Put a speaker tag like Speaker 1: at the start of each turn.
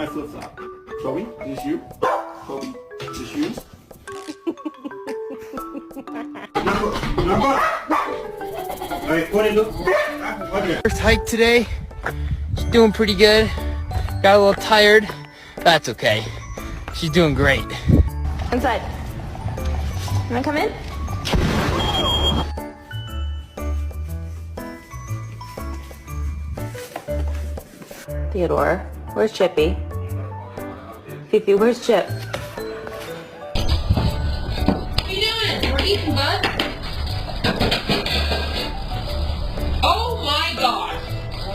Speaker 1: flip flop. Chloe, is this you? Chloe, is this you? Number. Alright, put it up.
Speaker 2: First hike today. She's doing pretty good. Got a little tired. That's okay. She's doing great.
Speaker 3: Inside. You wanna come in? Theodore, where's Chippy? Fifi, where's Chip?